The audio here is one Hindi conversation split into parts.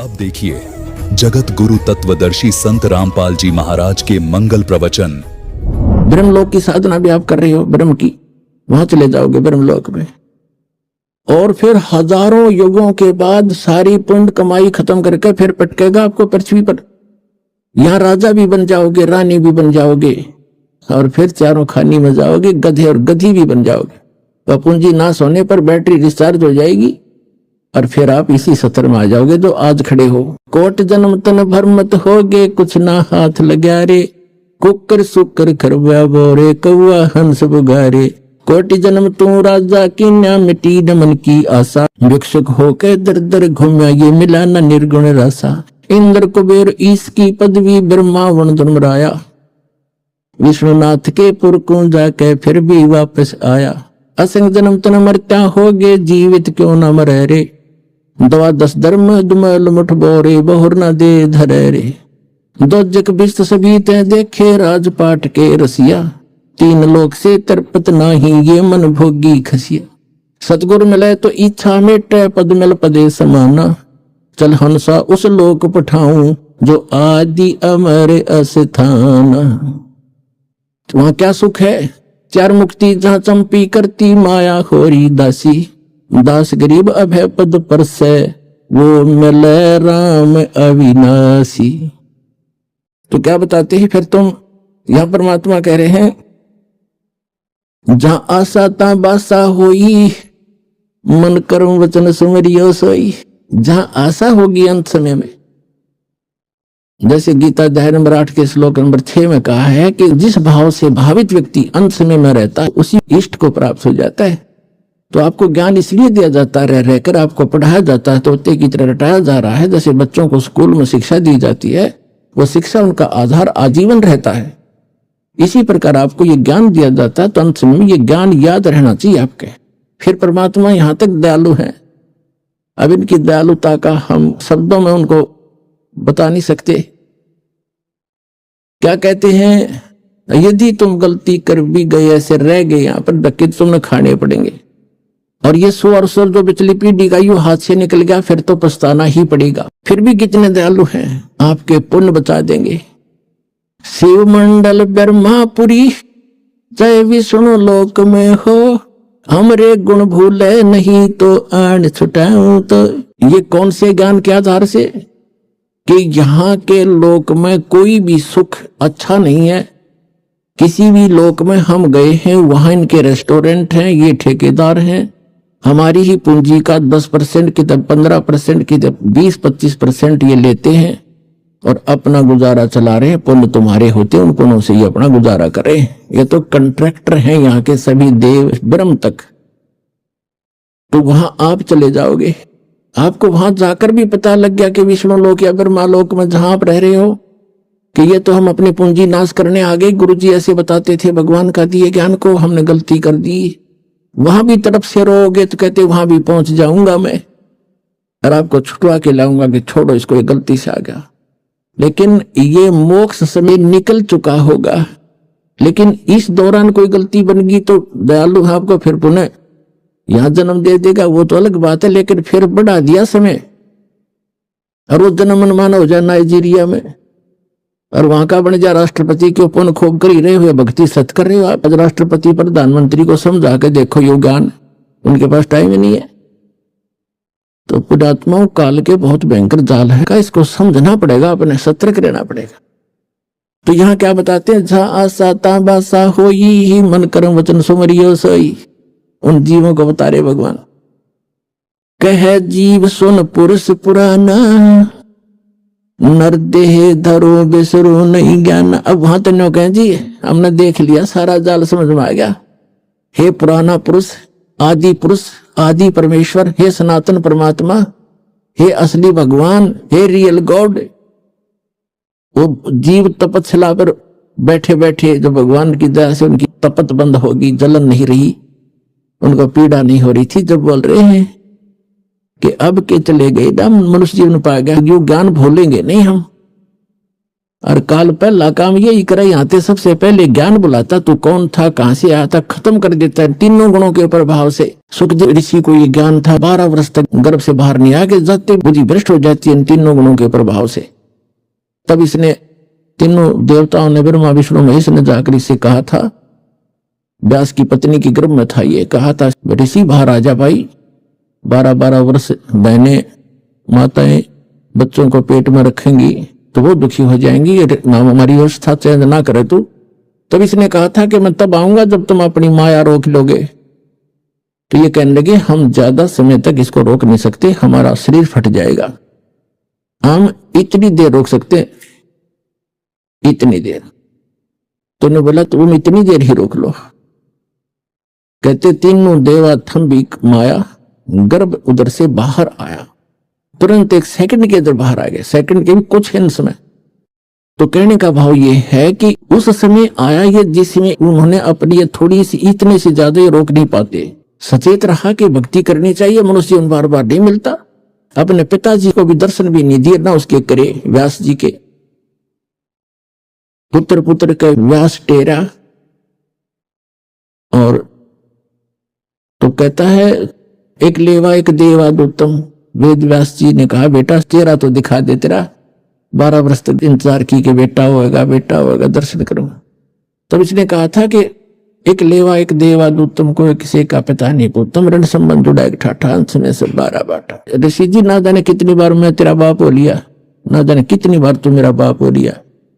अब देखिए जगत गुरु तत्वदर्शी संत रामपाल जी महाराज के मंगल प्रवचन। ब्रह्मलोक की साधना भी आप कर रहे हो, ब्रह्म की, वहां चले जाओगे ब्रह्मलोक में। और फिर हजारों युगों के बाद सारी पुण्य कमाई खत्म करके फिर पटकेगा आपको पृथ्वी पर। यहां राजा भी बन जाओगे, रानी भी बन जाओगे, और फिर चारों खानी में जाओगे, गधे और गधी भी बन जाओगे। तो पूंजी नाश होने पर बैटरी डिस्चार्ज हो जाएगी और फिर आप इसी सत्र में आ जाओगे जो आज खड़े हो। कोट जन्म तन भर मत होगे, कुछ ना हाथ लगा रे, कुकर सुकर खरवा बोरे, कौआ हंस बुगारे। कोटि जन्म तू राजा की न्या, मिटी न मन की आशा, भिक्षुक होके दर दर घूमया, ये मिला न निर्गुण रासा। इंद्र कुबेर ईश की पदवी, ब्रह्मा वन धर्मराया, विष्णुनाथ के पुर को जाके फिर भी वापस आया। असंग जन्म तन मरत्या होगे, जीवित क्यों न मरे रे, दवा दस धर्म दुमल मुठ बोरे, बहुर न दे धरे रे। दो जग बिस्त सभी ते देखे, राजपाट के रसिया, तीन लोक से तरपत नाही, ये मन भोगी खसिया। सतगुरु मिले तो इच्छा मेटे, पद मिल पदे समाना, चल हंसा उस लोक पठाऊं, जो आदि अमर अस्थाना। वहां क्या सुख है, चार मुक्ति जहां चंपी करती, माया होरी दासी, दास गरीब अभय पद पर से, वो मिले राम अविनाशी। तो क्या बताते हैं फिर तुम, यहां परमात्मा कह रहे हैं जहां आशा ता बासा होई, मन कर्म वचन सुमरियो सोई। जहां आशा होगी अंत समय में, जैसे गीता अध्याय नंबर 8 के श्लोक नंबर 6 में कहा है कि जिस भाव से भावित व्यक्ति अंत समय में रहता है, उसी इष्ट को प्राप्त हो जाता है। तो आपको ज्ञान इसलिए दिया जाता है, रह रहकर आपको पढ़ाया जाता है, तोते की तरह रटाया जा रहा है। जैसे बच्चों को स्कूल में शिक्षा दी जाती है, वो शिक्षा उनका आधार आजीवन रहता है। इसी प्रकार आपको ये ज्ञान दिया जाता है, तो अंत समय में ये ज्ञान याद रहना चाहिए आपके। फिर परमात्मा यहां तक दयालु है, अब इनकी दयालुता का हम शब्दों में उनको बता नहीं सकते। क्या कहते हैं, यदि तुम गलती कर भी गए, ऐसे रह गए यहां पर, धक्के तुमने खाने पड़ेंगे। और ये 100 और 100 जो पिछली पीढ़ी का यू हाथ से निकल गया, फिर तो पछताना ही पड़ेगा। फिर भी कितने दयालु हैं, आपके पुण्य बचा देंगे। शिव मंडल ब्रह्मापुरी, जय विष्णु लोक में हो, हमरे गुण भूले नहीं तो आन छुटाऊं। तो ये कौन से ज्ञान के आधार से, कि यहाँ के लोक में कोई भी सुख अच्छा नहीं है। किसी भी लोक में हम गए हैं, वहां इनके रेस्टोरेंट हैं, ये ठेकेदार हैं, हमारी ही पूंजी का 10% की 15% की 20-25% ये लेते हैं और अपना गुजारा चला रहे हैं। पुण्य तुम्हारे होते उनको से ये अपना गुजारा करें। ये तो कॉन्ट्रैक्टर हैं यहाँ के सभी देव ब्रह्म तक। तो वहां आप चले जाओगे, आपको वहां जाकर भी पता लग गया कि विष्णु लोक या ब्रह्मा लोक में जहां आप रह रहे हो, कि ये तो हम अपनी पूंजी नाश करने आ गए। गुरु जी ऐसे बताते थे, भगवान का दिए ज्ञान को हमने गलती कर दी। वहां भी तरफ से रोगे तो कहते वहां भी पहुंच जाऊंगा मैं और आपको छुटवा के लाऊंगा कि छोड़ो इसको, ये गलती से आ गया। लेकिन ये मोक्ष समय निकल चुका होगा, लेकिन इस दौरान कोई गलती बन गई तो दयालु आपको फिर पुनः यहां जन्म दे देगा, वो तो अलग बात है। लेकिन फिर बढ़ा दिया समय और वो जन्म मनमाना हो जाए नाइजीरिया में, और वहां का बन जा राष्ट्रपति के पुण्य खूब कर ही रहे हुए, भक्ति सत कर रहे हो आप। राष्ट्रपति प्रधानमंत्री को समझा के देखो, यो ज्ञान उनके पास टाइम ही नहीं है। तो पुण्यात्माओं काल के बहुत भयंकर जाल है, का इसको समझना पड़ेगा, अपने सतर्क रहना पड़ेगा। तो यहाँ क्या बताते हैं, जहां आशा ता बासा होई, ही मन कर्म वचन सुमरियो सोई। उन जीवों को बता रहे भगवान, कह जीव सुन पुरुष पुराना, नर देह धरो बिसरो नहीं ज्ञान। अब वहां तो कहें जी हमने देख लिया, सारा जाल समझ में आ गया। हे पुराना पुरुष, आदि पुरुष, आदि परमेश्वर, हे सनातन परमात्मा, हे असली भगवान, हे रियल गॉड। वो जीव तपस्या पर बैठे बैठे जो भगवान की दया से उनकी तपत बंद होगी, जलन नहीं रही, उनको पीड़ा नहीं हो रही थी, जब बोल रहे हैं कि अब के चले गए ना मनुष्य जीवन पा गया, जो ज्ञान भूलेंगे नहीं हम। और काल पहला काम यही करे, यहाँ ते सबसे पहले ज्ञान बुलाता, तू कौन था, कहां से आया था, खत्म कर देता है तीनों गुणों के प्रभाव से। सुखदेव ऋषि को ये ज्ञान था, 12 वर्ष तक गर्भ से बाहर नहीं आके जाते बुद्धि भ्रष्ट हो जाती है इन तीनों गुणों के प्रभाव से। तब इसने तीनों देवताओं ने, ब्रह्मा विष्णु महेश ने जाकर इससे कहा था, व्यास की पत्नी की गर्भ में था, ये कहा था ऋषि बाहर आ जा भाई, 12-12 वर्ष बहनें माताएं बच्चों को पेट में रखेंगी तो वो दुखी हो जाएंगी, हमारी व्यवस्था चेंज ना करे तू। तब इसने कहा था कि मैं तब आऊंगा जब तुम अपनी माया रोक लोगे। तो ये कहने लगे हम ज्यादा समय तक इसको रोक नहीं सकते, हमारा शरीर फट जाएगा, हम इतनी देर रोक सकते, इतनी देर। तो ने बोला तुम इतनी देर ही रोक लो। कहते तीनों देवा थम्बी माया गर्भ उधर से बाहर आया, तुरंत 1 सेकंड के अंदर बाहर आ गए, सेकंड के भी कुछ हिंस में। तो कहने का भाव ये है कि उस समय आया ये जिसमें उन्होंने अपनी थोड़ी सी, इतने से ज्यादा रोक नहीं पाते, सचेत रहा कि भक्ति करनी चाहिए, मनुष्य जीवन बार बार नहीं मिलता। अपने पिताजी को भी दर्शन भी नहीं दिए ना उसके करे, व्यास जी के पुत्र के व्यास टेरा। और तो कहता है एक लेवा एक देवा दूतम, वेद व्यास जी ने कहा बेटा तेरा तो दिखा दे, तेरा 12 वर्ष तक इंतजार की कि बेटा होएगा दर्शन करूं। तब इसने कहा था कि एक लेवा एक देवा दूतम को किसी का पिता नहीं पूतम, रण संबंध जुड़ा एक ठाठा, अंश में से 12 बाटा। ऋषि जी ना जाने कितनी बार मैं तेरा बाप हो लिया, ना जाने कितनी बार तू मेरा बाप हो लिया,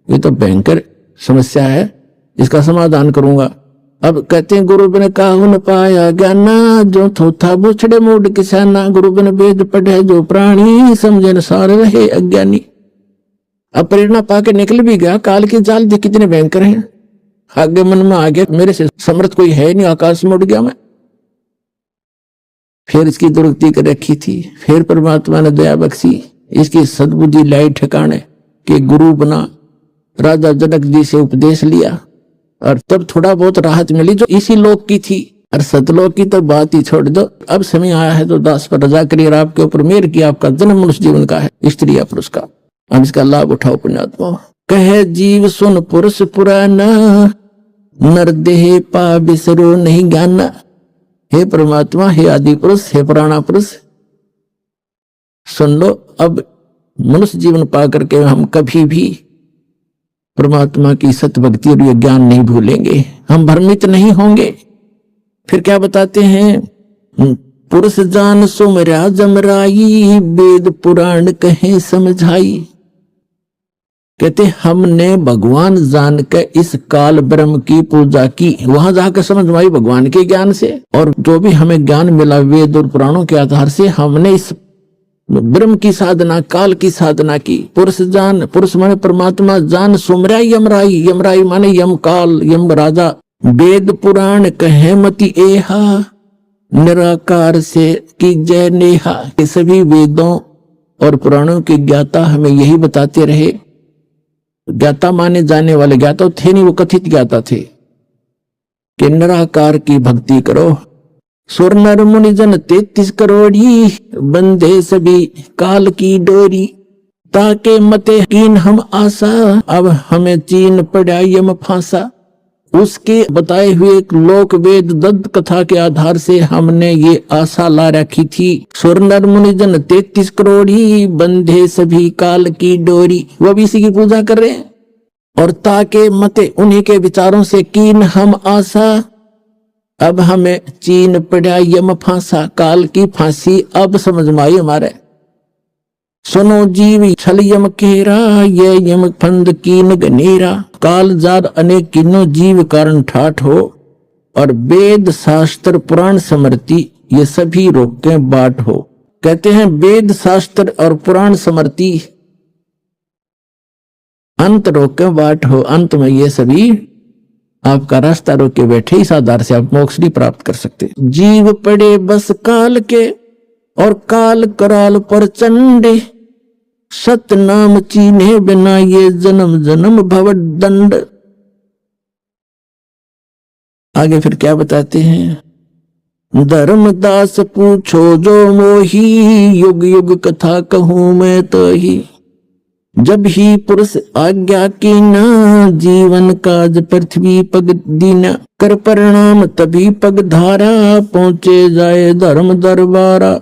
ये तो भयंकर समस्या है, इसका समाधान करूंगा। अब कहते हैं गुरु बिन काहू न पाया ज्ञाना, जो थोथा बुछड़े मूड किसाना, गुरु बिन वेद पढ़े जो प्राणी, समझे न सार रहे अज्ञानी। अब प्रेरणा पाके निकल भी गया, काल की जाल भी कितने भयंकर हैं, आगे मन में आ गया मेरे से समर्थ कोई है नहीं, आकाश में उड़ गया मैं। फिर इसकी दुर्गति कर रखी थी, फिर परमात्मा ने दया बख्शी, इसकी सद्बुद्धि लाई ठिकाने के गुरु बना, राजा जनक जी से उपदेश लिया और तब थोड़ा बहुत राहत मिली जो इसी लोक की थी। और सतलोक की तो बात ही छोड़ दो, अब समय आया है तो दास पर रजा करिए, आपके ऊपर मेहर की, आपका जन्म मनुष्य जीवन का है, स्त्री या पुरुष का, अब इसका लाभ उठाओ पुण्यात्मा। कहे जीव सुन पुरुष पुराना, नर देह पा बिसरो नहीं ज्ञाना। हे परमात्मा, हे आदि पुरुष, हे पुराना पुरुष, सुन लो, अब मनुष्य जीवन पा करके हम कभी भी परमात्मा की सत्य भक्ति और ये ज्ञान नहीं भूलेंगे, हम भ्रमित नहीं होंगे। फिर क्या बताते हैं, पुरुष जान सुमरा जमराई, वेद पुराण कहे समझाई। कहते हमने भगवान जान के इस काल ब्रह्म की पूजा की, वहां जाकर समझ में आई भगवान के ज्ञान से, और जो भी हमें ज्ञान मिला वेद और पुराणों के आधार से, हमने इस ब्रह्म की साधना, काल की साधना की। पुरुष जान, पुरुष माने परमात्मा, जान सुमराई यमराई, यमराई माने यम काल, यम राजा। वेद पुराण कहे मति एहा, निराकार से की जय नेहा। ये सभी वेदों और पुराणों के ज्ञाता हमें यही बताते रहे, ज्ञाता माने जाने वाले, ज्ञाता थे नहीं, वो कथित ज्ञाता थे, कि निराकार की भक्ति करो। सुर नर मुनि जन 33 करोड़ी, बंधे सभी काल की डोरी। ताके मते कीन हम आशा, अब हमें चीन पड़ा यम फांसा। उसके बताए हुए लोक वेद दत्त कथा के आधार से हमने ये आशा ला रखी थी। सुर नर मुनि जन 33 करोड़ी, बंधे सभी काल की डोरी। वो भी इसी की पूजा कर रहे हैं। और ताके मते, उन्हीं के विचारों से कीन हम आशा, अब हमें चीन पड़ा यम फांसा। काल की फांसी अब समझ में आई हमारे। सुनो जीव छल यम केरा, ये यम फंद कीन गनेरा। काल जार अनेक किन्नो, जीव कारण ठाठ हो। और वेद शास्त्र पुराण स्मृति, ये सभी रोके बाट हो। कहते हैं वेद शास्त्र और पुराण स्मृति अंत रोके बाट हो। अंत में ये सभी आपका रास्ता रोक के बैठे, इस आधार से आप मोक्ष नहीं प्राप्त कर सकते। जीव पड़े बस काल के, और काल कराल पर चंडे। सत नाम चीन्हे बिना, ये जन्म जन्म भव दंड। आगे फिर क्या बताते हैं, धर्मदास पूछो जो मोही, युग युग कथा कहूं मैं तो ही। जब ही पुरुष आज्ञा की ना, जीवन काज पृथ्वी पग दीना। कर परिणाम तभी पग धारा, पहुंचे जाए धर्म दरबारा।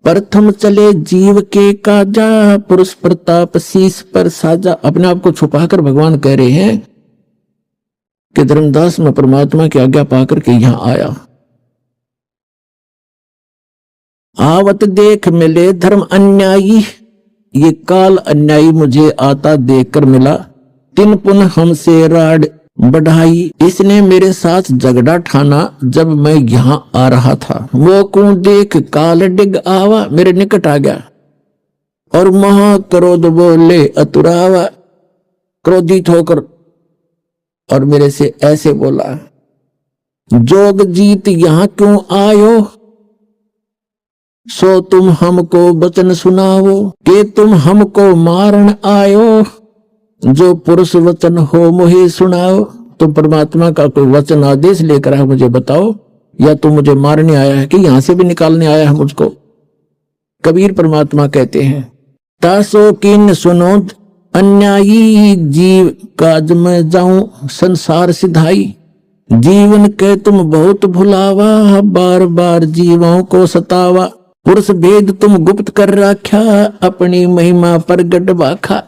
प्रथम चले जीव के काजा, पुरुष प्रताप शीस पर साजा। अपने आप को छुपाकर भगवान कह रहे हैं कि धर्मदास मैं परमात्मा की आज्ञा पाकर के यहां आया। आवत देख मिले धर्म अन्यायी, ये काल अन्यायी मुझे आता देखकर मिला। तिन पुनः हमसे राड बढ़ाई, इसने मेरे साथ झगड़ा ठाना जब मैं यहां आ रहा था। वो को देख काल डिग आवा, मेरे निकट आ गया और महा क्रोध बोले अतुरावा। क्रोधित होकर और मेरे से ऐसे बोला, जोग जीत यहां क्यों आयो, सो तुम हमको वचन सुनाओ। के तुम हमको मारन आयो, जो पुरुष वचन हो मुझे सुनाओ। तुम परमात्मा का कोई वचन आदेश लेकर आए मुझे बताओ, या तुम मुझे मारने आया है कि यहां से भी निकालने आया है मुझको। कबीर परमात्मा कहते हैं, तासो किन सुनो अन्यायी, जीव काज में जाऊं संसार सिधाई। जीवन के तुम बहुत भुलावा, बार बार जीवों को सतावा। पुरुष भेद तुम गुप्त कर रखा, अपनी महिमा प्रगट बाखा।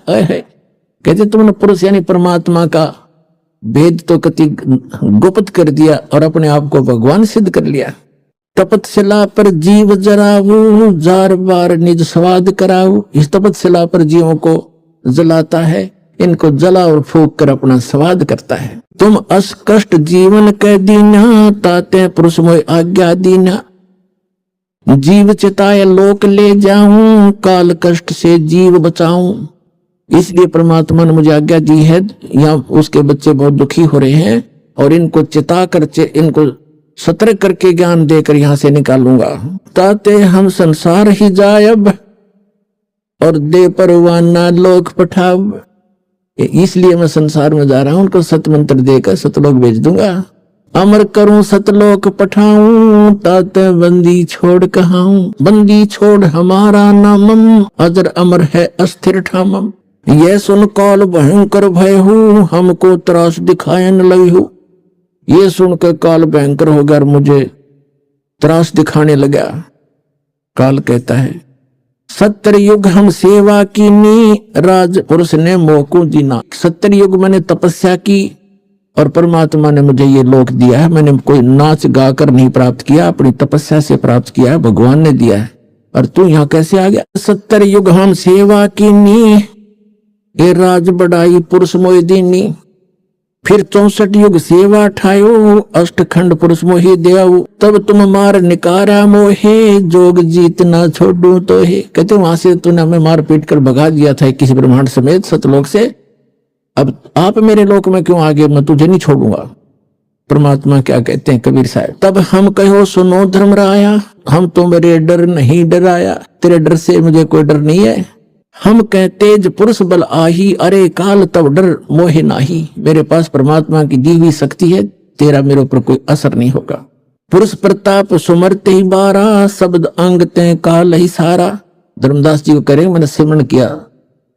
कहते तुमने पुरुष यानी परमात्मा का भेद तो कति गुप्त कर दिया और अपने आप को भगवान सिद्ध कर लिया। तपतशिला पर जीव जराऊ, जार बार निज स्वाद कराऊ। इस तपतशिला पर जीवों को जलाता है, इनको जला और फूक कर अपना स्वाद करता है। तुम अस कष्ट जीवन कह दीना, ताते पुरुष मोय आज्ञा दीना। जीव चिताए लोक ले जाऊं, काल कष्ट से जीव बचाऊं। इसलिए परमात्मा ने मुझे आज्ञा दी है, यहाँ उसके बच्चे बहुत दुखी हो रहे हैं और इनको चिता कर इनको सतर्क करके ज्ञान देकर यहाँ से निकालूंगा। ताते हम संसार ही जायब, और दे परवाना लोक पठाव। इसलिए मैं संसार में जा रहा हूं, उनको सत मंत्र देकर सतलोक भेज दूंगा। अमर करूं सतलोक पठाऊं, ताते बंदी छोड़ कहाऊं। बंदी छोड़ हमारा नामम, अजर अमर है अस्थिर ठामम। यह सुन काल भयंकर भय हूं, हमको त्रास दिखाए न लगी हूं। ये सुनकर काल भयंकर हो गया और मुझे त्रास दिखाने लगा। काल कहता है, सत्तर युग हम सेवा की नी, राज पुरुष ने मोको दीना। 70 युग मैंने तपस्या की और परमात्मा ने मुझे ये लोक दिया है। मैंने कोई नाच गाकर नहीं प्राप्त किया, अपनी तपस्या से प्राप्त किया है, भगवान ने दिया है। और तू यहाँ कैसे आ गया? 70 युग हम सेवा की नी, ये राज बढ़ाई पुरुष मोहि दीनी। फिर 64 युग सेवा ठायो, अष्टखंड पुरुष मोहि देऊ। तब तुम मार निकारा मोहे, जोग जीत ना छोड़ू तो हे। कहते वहां से तूने हमें मार पीट कर भगा दिया था किसी ब्रह्मांड समेत सतलोक से। अब आप मेरे लोक में क्यों आ गए? मैं तुझे नहीं छोड़ूंगा। परमात्मा क्या कहते हैं कबीर साहब, तब हम कहो सुनो धर्मराया, हम तो मेरे डर नहीं डराया। तेरे डर से मुझे कोई डर नहीं है। हम कह तेज पुरुष बल आही, अरे काल तब डर मोहे नाही। मेरे पास परमात्मा की दी हुई शक्ति है, तेरा मेरे ऊपर कोई असर नहीं होगा। पुरुष प्रताप सुमरते ही बारा, शब्द अंग ते काल ही सारा। धर्मदास जी को करें, मैंने सिमरण किया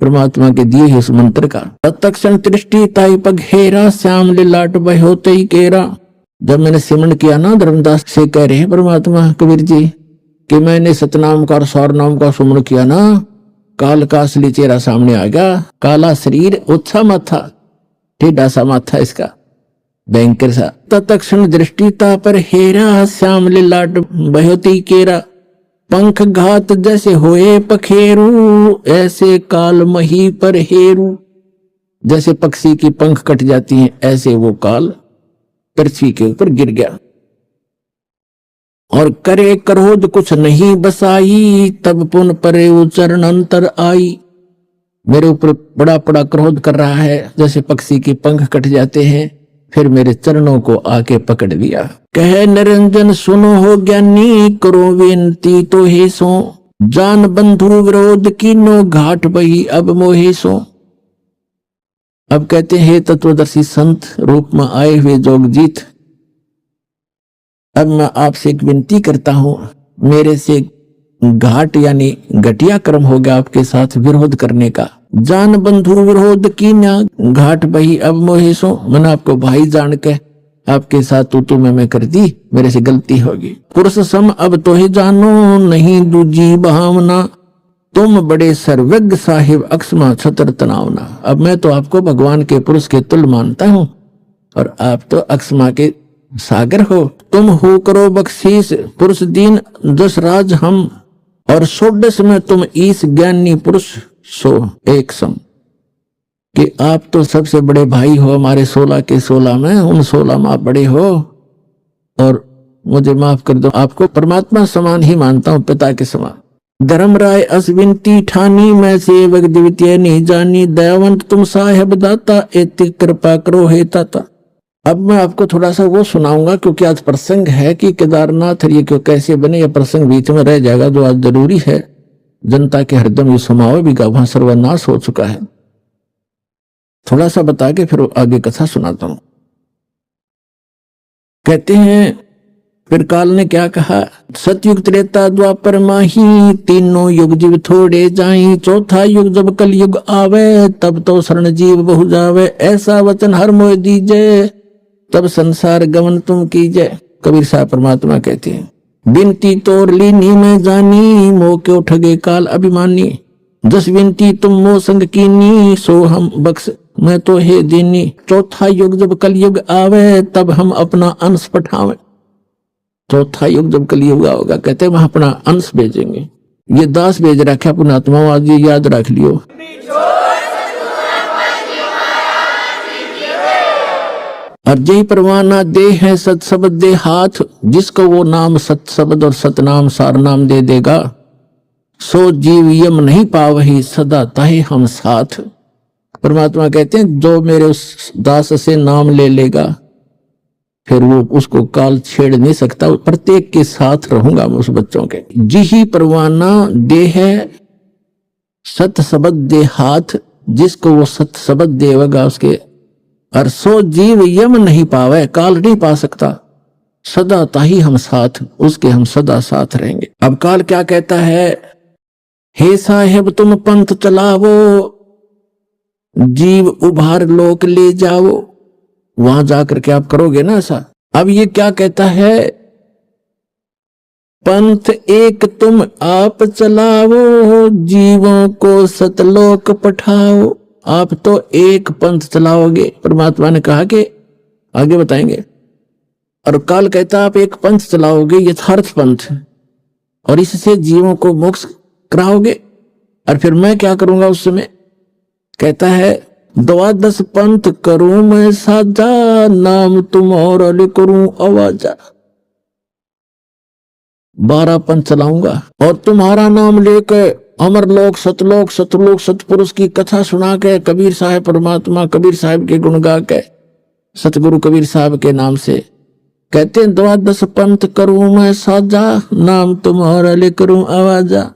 परमात्मा के दिए ही उस मंत्र का। तत्क्षण दृष्टि ताई पग हेरा, श्याम लाट बहोते ही केरा। जब मैंने सिमरण किया ना, धर्मदास से कह रहे हैं परमात्मा कबीर जी कि मैंने सतनाम का और सौर नाम का सुमरण किया ना, काल का असली चेहरा सामने आ गया। काला शरीर, ओछा माथा, टेढ़ा सा माथा इसका, भयंकर सा। तत्क्षण दृष्टि ता पर हेरा, श्याम लाट बहोते ही केरा। पंख घात जैसे होए पखेरू, ऐसे काल मही पर हेरू। जैसे पक्षी की पंख कट जाती हैं, ऐसे वो काल पृथ्वी के ऊपर गिर गया। और करे क्रोध कुछ नहीं बसाई, तब पुन परे चरण अंतर आई। मेरे ऊपर बड़ा बड़ा क्रोध कर रहा है, जैसे पक्षी के पंख कट जाते हैं, फिर मेरे चरणों को आके पकड़ लिया। कहे निरंजन सुनो हो ज्ञानी, करो विनती तो हे सो। जान बंधु विरोध की नो, घाट बही अब मोहे सो। अब कहते हैं तत्वदर्शी संत रूप में आए हुए जोगजीत, अब मैं आपसे एक विनती करता हूं, मेरे से घाट यानी घटिया कर्म हो गया आपके साथ विरोध करने का। जान बंधु विरोध की न्या घाट बही अब मोहे सो, मैंने आपको भाई जान के आपके साथ तू मैं कर दी, मेरे से गलती होगी। पुरुष सम अब तो ही जानो नहीं दूजी भावना, तुम बड़े सर्वज्ञ साहिब अक्षमा छतर तनावना। अब मैं तो आपको भगवान के पुरुष के तुल्य मानता हूँ और आप तो अक्षमा के सागर हो। तुम हो करो बख्शीश पुरुष दीन दस राज हम, और षोडश में तुम ईश ज्ञानी पुरुष सो एक सम, कि आप तो सबसे बड़े भाई हो हमारे 16 के 16 में, उन 16 में आप बड़े हो और मुझे माफ कर दो, आपको परमात्मा समान ही मानता हूं, पिता के समान। धर्म राय असविनती ठानी मैं सेवक द्वितीय नहीं जानी, दयावंत तुम साहेब दाता एति कृपा करो हे ताता। अब मैं आपको थोड़ा सा वो सुनाऊंगा क्योंकि आज प्रसंग है कि केदारनाथ ये क्यों कैसे बने, यह प्रसंग बीच में रह जाएगा जो आज जरूरी है जनता के हृदय में समावे भी, वहां सर्वनाश हो चुका है। थोड़ा सा बता के फिर आगे कथा सुनाता हूं। कहते हैं फिर काल ने क्या कहा, सतयुग त्रेता द्वापर माही, तीनों युग जीव थोड़े जाई, चौथा युग जब कल युग आवे, तब तो शरण जीव बहु जावे, ऐसा वचन हर मोह दीजे, तब संसार गमन तुम कीजे। कबीर साहब परमात्मा कहते हैं बिनती तोर लीनी में जानी, मोह क्यों ठगे काल अभिमानी, दस बिनती तुम मोह संग कीनी, सो हम बख्श मैं तो हे दीनी, चौथा युग जब कल युग आवे, तब हम अपना अंश पठावे। चौथा युग जब कल युग होगा कहते हैं वहां अपना अंश भेजेंगे। ये दास भेज रखा पुणात्मा, आज ये याद रख लियो। और जय परवाना दे है सत शब्द दे हाथ, जिसको वो नाम सत शब्द और सतनाम सार नाम दे देगा, सो जीव यम नहीं पावही सदा ताहे हम साथ। परमात्मा कहते हैं जो मेरे उस दास से नाम ले लेगा फिर वो उसको काल छेड़ नहीं सकता, प्रत्येक के साथ रहूंगा मैं उस बच्चों के। जी ही परवाना दे है सत शब्द दे हाथ, जिसको वो सत शब्द देगा उसके, और सो जीव यम नहीं पावे काल नहीं पा सकता, सदा ताही हम साथ, उसके हम सदा साथ रहेंगे। अब काल क्या कहता है, हे साहेब तुम पंथ चलावो, जीव उभार लोक ले जाओ। वहां जाकर के आप करोगे ना ऐसा। अब ये क्या कहता है, पंथ एक तुम आप चलाओ, जीवों को सतलोक पठाओ। आप तो एक पंथ चलाओगे, परमात्मा ने कहा कि आगे बताएंगे। और काल कहता आप एक पंथ चलाओगे यथार्थ पंथ, और इससे जीवों को मोक्ष कराओगे। और फिर मैं क्या करूंगा उस समय, कहता है द्वादश पंथ करूं मैं साजा, नाम तुम्हारा ले करूं आवाजा। 12 पंथ चलाऊंगा और तुम्हारा नाम लेकर अमर लोक सतलोक सतलोक सतपुरुष की कथा सुना के, कबीर साहब परमात्मा कबीर साहब के गुण गा के, सतगुरु कबीर साहब के नाम से कहते हैं द्वादश पंथ करूं मैं साजा, नाम तुम्हारा ले करूं आवाजा।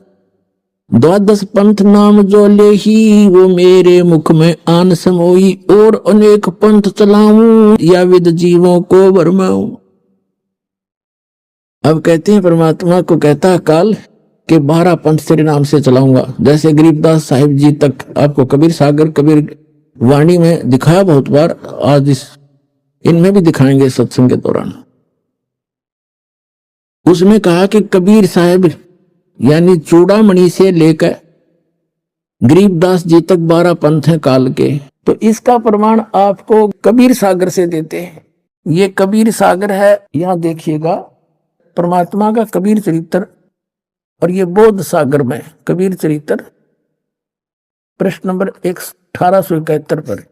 द्वादश पंथ नाम जो ले ही, वो मेरे मुख में आन समोई, और अनेक पंथ चलाऊं या विद जीवों को भरमाऊं। अब कहते हैं परमात्मा को कहता है काल कि 12 पंथ तेरे नाम से चलाऊंगा। जैसे गरीबदास साहिब जी तक आपको कबीर सागर कबीर वाणी में दिखाया बहुत बार, आज इनमें भी दिखाएंगे सत्संग के दौरान। उसमें कहा कि कबीर साहब यानी चूड़ामणि से लेकर गरीबदास जी तक 12 पंथ हैं काल के। तो इसका प्रमाण आपको कबीर सागर से देते हैं। ये कबीर सागर है, यहां देखिएगा परमात्मा का कबीर चरित्र, और ये बोध सागर में कबीर चरित्र प्रश्न नंबर 1871 पर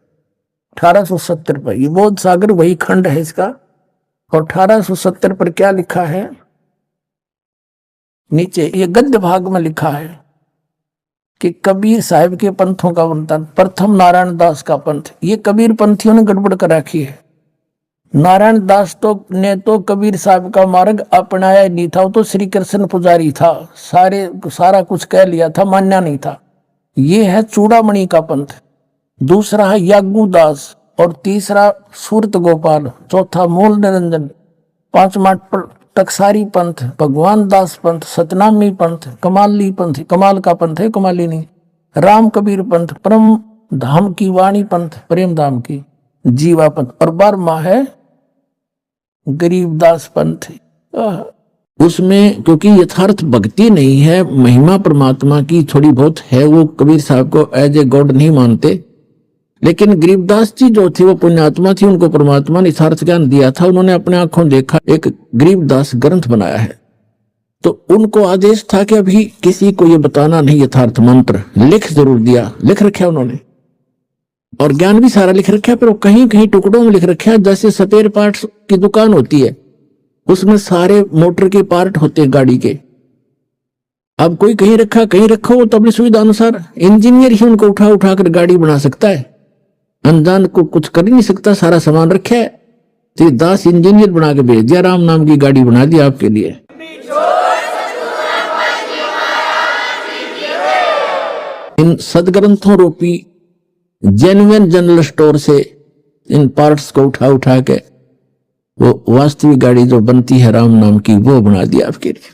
1870 पर, ये बोध सागर वही खंड है इसका। और 1870 पर क्या लिखा है नीचे, ये गद्य भाग में लिखा है कि कबीर साहिब के पंथों का वर्णन। प्रथम नारायण दास का पंथ, ये कबीर पंथियों ने गड़बड़ कर रखी है। नारायण दास ने तो कबीर साहब का मार्ग अपनाया नहीं था, वो तो श्री कृष्ण पुजारी था, सारा कुछ कह लिया था, मान्या नहीं था। ये है चूड़ामणि का पंथ, दूसरा है यागू दास, और तीसरा सूरत गोपाल, चौथा मूल निरंजन, पांचवा टकसारी पंथ, भगवान दास पंथ, सतनामी पंथ, कमाली पंथ, कमाल का पंथ है, कमाली नहीं, राम कबीर पंथ, परम धाम की वाणी पंथ, प्रेम धाम की जीवा पंथ, और 12वां है गरीबदास पंथ। उसमें क्योंकि यथार्थ भक्ति नहीं है, महिमा परमात्मा की थोड़ी बहुत है, वो कबीर साहब को एज ए गॉड नहीं मानते, लेकिन गरीबदास जी जो थे वो पुण्यात्मा थी, उनको परमात्मा ने यथार्थ ज्ञान दिया था, उन्होंने अपने आंखों देखा, एक गरीबदास ग्रंथ बनाया है। तो उनको आदेश था कि अभी किसी को ये बताना नहीं यथार्थ मंत्र, लिख जरूर दिया, लिख रखा उन्होंने, और ज्ञान भी सारा लिख रखा है, पर वो कहीं कहीं टुकड़ों में लिख रखा है, जैसे स्पेयर पार्ट्स की दुकान होती है, उसमें सारे मोटर के पार्ट होते हैं गाड़ी के। अब कोई कहीं रखा कहीं रखा, वो तो अपनी सुविधा अनुसार, इंजीनियर ही उनको उठा उठा कर गाड़ी बना सकता है, अनजान को कुछ कर ही नहीं सकता, सारा सामान रखा है। तो ये दास इंजीनियर बना के भेज दिया, राम नाम की गाड़ी बना दी आपके लिए। इन सदग्रंथों रूपी जेन्युइन जनरल स्टोर से इन पार्ट्स को उठा उठा के वो वास्तविक गाड़ी जो बनती है राम नाम की, वो बना दिया आपके लिए।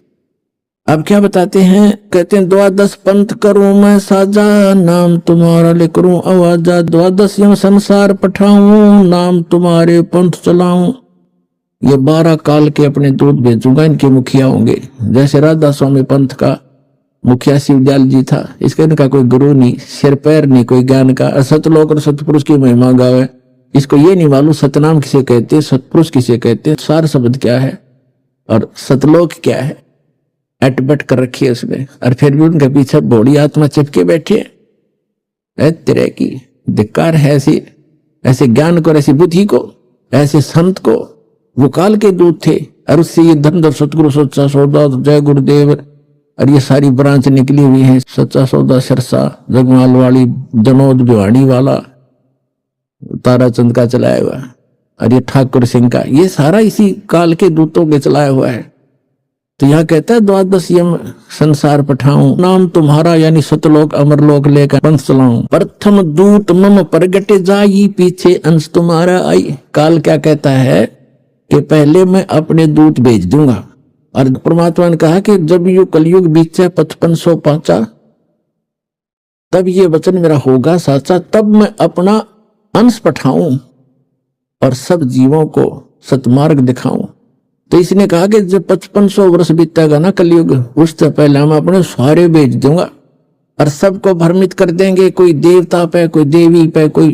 अब क्या बताते हैं, कहते हैं 12 पंथ करूं मैं साजा, नाम तुम्हारा ले करूं आवाजा, 12 यम संसार पठाऊं, नाम तुम्हारे पंथ चलाऊं। ये 12 काल के अपने दूत भेजूंगा, इनके मुखिया होंगे। जैसे राधा स्वामी पंथ का मुखिया शिवदयाल जी था, इसका इनका कोई गुरु नहीं, सिर पैर नहीं कोई ज्ञान का, सतलोक और सतपुरुष की महिमा गावे, इसको ये नहीं मालूम सतनाम किसे कहते हैं, सतपुरुष किसे कहते हैं, सार शब्द क्या है और सतलोक क्या है, अटपट कर रखी है उसने, और फिर भी उनके पीछे भोली आत्मा चिपके बैठे है। तेरे की धिक्कार है ऐसे ज्ञान को, ऐसी बुद्धि को, ऐसे संत को। वो काल के दूत थे, और उससे ये धर्मधर सतगुरु सच्चा सौदा, जय गुरुदेव, और ये सारी ब्रांच निकली हुई है, सच्चा सौदा सिरसा, जगमाल वाली, जनोद भिवाड़ी वाला, ताराचंद का चलाया हुआ, और ये ठाकुर सिंह का, ये सारा इसी काल के दूतों के चलाया हुआ है। तो यहाँ कहता है 12 यम संसार पठाऊं, नाम तुम्हारा यानी सतलोक अमरलोक लेकर पंथ चलाऊं, प्रथम दूत मम प्रगटे जाई, पीछे अंश तुम्हारा आई। काल क्या कहता है कि पहले मैं अपने दूत भेज दूंगा, और परमात्मा ने कहा कि जब यू कलयुग बीचे 5505 तब ये वचन मेरा होगा साचा, तब मैं अपना अंश पठाऊं और सब जीवों को सतमार्ग दिखाऊं। तो इसने कहा कि जब 5500 वर्ष बीतेगा ना कलयुग, उससे पहले हम अपने सारे भेज दूंगा और सबको भ्रमित कर देंगे, कोई देवता पे, कोई देवी पे, कोई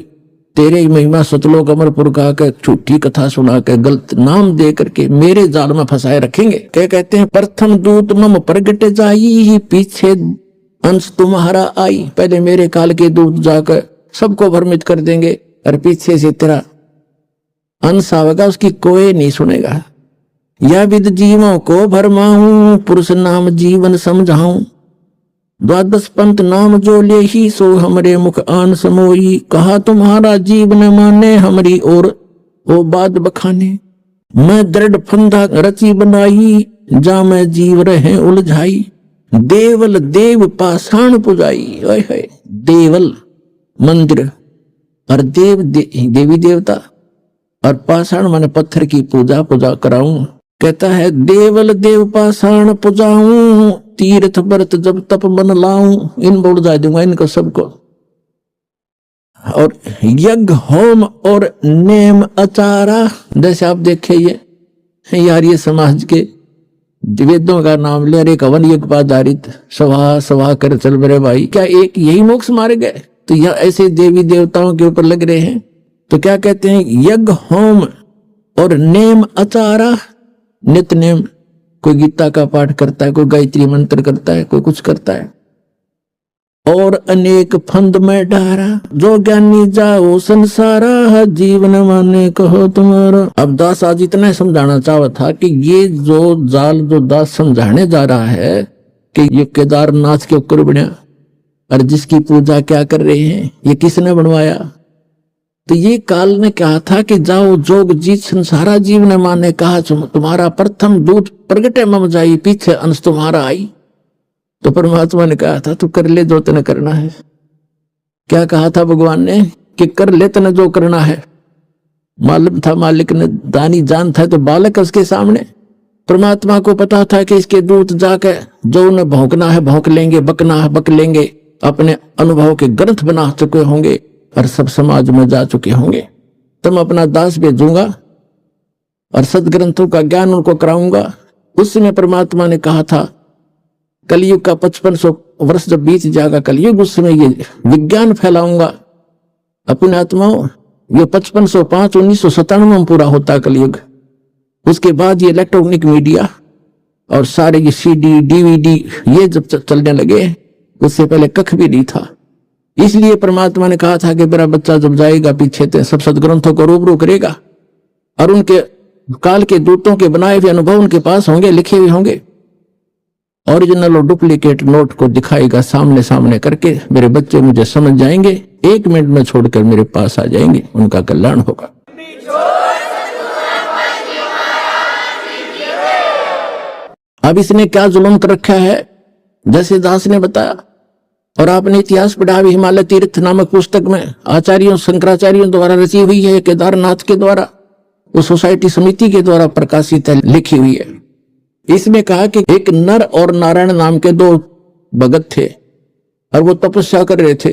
तेरे ही महिमा सतलोक अमरपुर का के झूठी कथा सुना के गलत नाम दे करके मेरे जाल में फंसाए रखेंगे। क्या कहते हैं, प्रथम दूत मम प्रगट जाई, पीछे अंश तुम्हारा आई। पहले मेरे काल के दूत जाकर सबको भ्रमित कर देंगे, और पीछे से तेरा अंश आवेगा, उसकी कोई नहीं सुनेगा। या विद जीवों को भरमाऊं, पुरुष नाम जीवन समझाऊं, 12 पंथ नाम जो ले ही, सो हमरे मुख आन समोई। कहा तुम्हारा जीव न माने, हमरी और वो बात बखाने। मैं दृढ़ फंदा रची बनाई, जा मैं जीव रहे उलझाई। देवल देव पाषाण पुजाई, ओए होए, देवल मंदिर, और देवी देवता, और पाषाण माने पत्थर की पूजा कराऊं। कहता है देवल देव पाषाण पुजाऊं, तीर्थ व्रत जब तप मन लाऊं। इन बोल जा दूंगा इनको सबको। और यज्ञ होम और नेम आचारा, जैसे आप देखे ये यार, ये समाज के वेदों का नाम ले रहे, हवन यज्ञ पर आधारित सभा सभा कर चल मेरे भाई, क्या एक यही मोक्ष मारे गए? तो यह ऐसे देवी देवताओं के ऊपर लग रहे हैं। तो क्या कहते हैं, यज्ञ होम और नेम आचारा, नित्य नेम, कोई गीता का पाठ करता है, कोई गायत्री मंत्र करता है, कोई कुछ करता है। और अनेक फंद में डारा, जो ज्ञानी जाओ संसारा, जीवन माने कहो तुम्हारा। अब दास आज इतना समझाना चाहता था कि ये जो जाल जो दास समझाने जा रहा है कि ये केदारनाथ के ऊपर बना, और जिसकी पूजा क्या कर रहे हैं, ये किसने बनवाया? तो ये काल ने कहा था कि जाओ जोग जीत संसारा, जीव ने माने कहा तुम्हारा प्रथम दूत प्रगटे मम जाई, पीछे अंश तुम्हारा आई। तो परमात्मा ने कहा था तू कर ले जो तने करना है। क्या कहा था भगवान ने कि कर ले तने जो करना है। मालूम था मालिक ने, दानी जान था, तो बालक उसके सामने परमात्मा को पता था कि इसके दूत जाकर जो उन्हें भौंकना है भौंक लेंगे, बकना है बक लेंगे, अपने अनुभव के ग्रंथ बना चुके होंगे और सब समाज में जा चुके होंगे। तुम अपना दास भेजूंगा और सदग्रंथों का ज्ञान उनको कराऊंगा। उस समय परमात्मा ने कहा था कलयुग का 5500 वर्ष जब बीत जाएगा कलयुग, उस समय ये विज्ञान फैलाऊंगा अपने आत्माओं। ये 5505 1997 में पूरा होता कलयुग। उसके बाद ये इलेक्ट्रॉनिक मीडिया और सारे ये CD DVD ये जब चलने लगे, उससे पहले कख भी नहीं था। इसलिए परमात्मा ने कहा था कि मेरा बच्चा जब जाएगा पीछे तो सब सदग्रंथों को रूबरू करेगा और उनके काल के दूतों के बनाए हुए अनुभव उनके पास होंगे, लिखे हुए होंगे। ओरिजिनल और डुप्लीकेट नोट को दिखाएगा सामने सामने करके। मेरे बच्चे मुझे समझ जाएंगे, 1 मिनट में छोड़कर मेरे पास आ जाएंगे, उनका कल्याण होगा। अब इसने क्या जुल्म कर रखा है, जैसे दास ने बताया और आपने इतिहास पढ़ा भी, हिमालय तीर्थ नामक पुस्तक में आचार्यों शंकराचार्यों द्वारा रची हुई है, केदारनाथ के द्वारा, उस सोसाइटी समिति के द्वारा प्रकाशित है, लिखी हुई है। इसमें कहा कि एक नर और नारायण नाम के 2 भगत थे और वो तपस्या कर रहे थे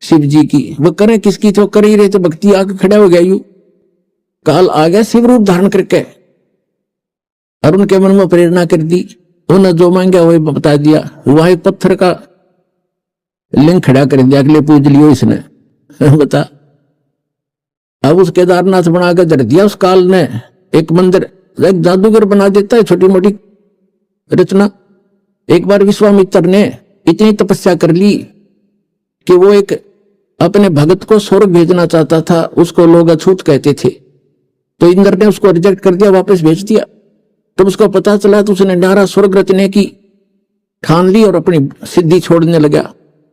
शिव जी की। वो करें किसकी, तो कर ही रहे थे, भक्ति आके खड़ा हो गया। यू काल आ गया शिव रूप धारण करके और उनके मन में प्रेरणा कर दी। उन्होंने जो मांगा वही बता दिया। वही पत्थर का लिंग खड़ा कर दिया, अगले पूज लियो इसने बता। अब उस केदारनाथ बना के धर दिया उस काल ने। एक मंदिर एक जादूगर बना देता है, छोटी मोटी रचना। एक बार विश्वामित्र ने इतनी तपस्या कर ली कि वो एक अपने भगत को स्वर्ग भेजना चाहता था, उसको लोग अछूत कहते थे, तो इंद्र ने उसको रिजेक्ट कर दिया, वापस भेज दिया। तब उसको पता चला तो उसने नारा स्वर्ग रचने की ठान ली और अपनी सिद्धि छोड़ने लगा।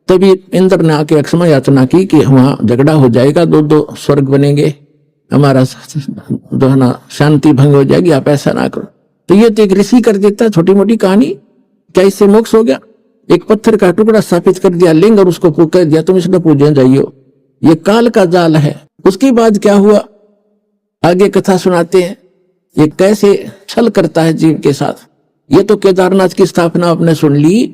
तभी इंद्र ने आके अक्षमा याचना की कि वहां झगड़ा हो जाएगा, 2 स्वर्ग बनेंगे, हमारा जो है ना शांति भंग हो जाएगी, आप ऐसा ना करो। तो ये तो एक ऋषि कर देता है, छोटी मोटी कहानी। क्या इससे मोक्ष हो गया? एक पत्थर का टुकड़ा स्थापित कर दिया लिंग और उसको कह दिया तुम इसमें पूजने जाइयो। ये काल का जाल है। उसके बाद क्या हुआ आगे कथा सुनाते हैं, ये कैसे छल करता है जीव के साथ। ये तो केदारनाथ की स्थापना आपने सुन ली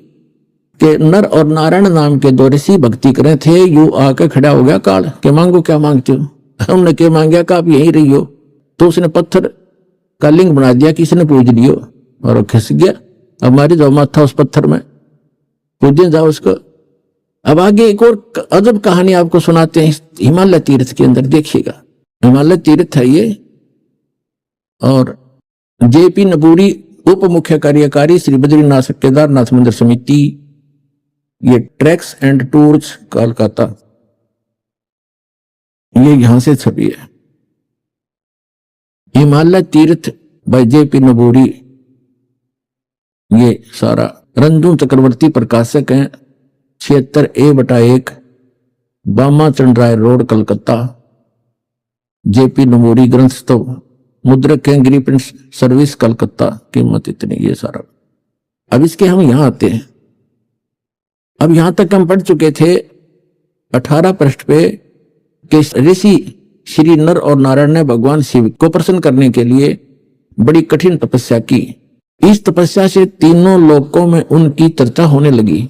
कि नर और नारायण नाम के 2 ऋषि भक्ति करे थे। यू आके खड़ा हो गया काल के मांगो क्या मांगते हो। हमने क्या मांगा कि आप यहीं रहियो, तो उसने पत्थर का लिंग बना दिया कि इसने पूज लियो और खिस गया। अब हमारी जो मत था उस पत्थर में पूजने जाओ उसको। अब आगे एक और अजब कहानी आपको सुनाते हैं हिमालय तीर्थ के अंदर, देखिएगा। हिमालय तीर्थ है ये और JP नबूरी उप मुख्य कार्यकारी श्री बद्रीनाथ केदारनाथ मंदिर समिति, ये ट्रैक्स एंड टूर्स कोलकाता, ये यहां से छपी है। हिमालय तीर्थ बाय JP नबूरी, ये सारा रंजू चक्रवर्ती प्रकाशक हैं, 76A/1 बामा चंद्राय रोड कलकत्ता। JP नबूरी ग्रंथ स्तव, मुद्रक है गिरी प्रिंट सर्विस कलकत्ता, कीमत इतनी। ये सारा। अब इसके हम यहां आते हैं। अब यहां तक हम पढ़ चुके थे 18 पृष्ठ पे कि ऋषि श्री नर और नारायण ने भगवान शिव को प्रसन्न करने के लिए बड़ी कठिन तपस्या की। इस तपस्या से तीनों लोकों में उनकी चर्चा होने लगी,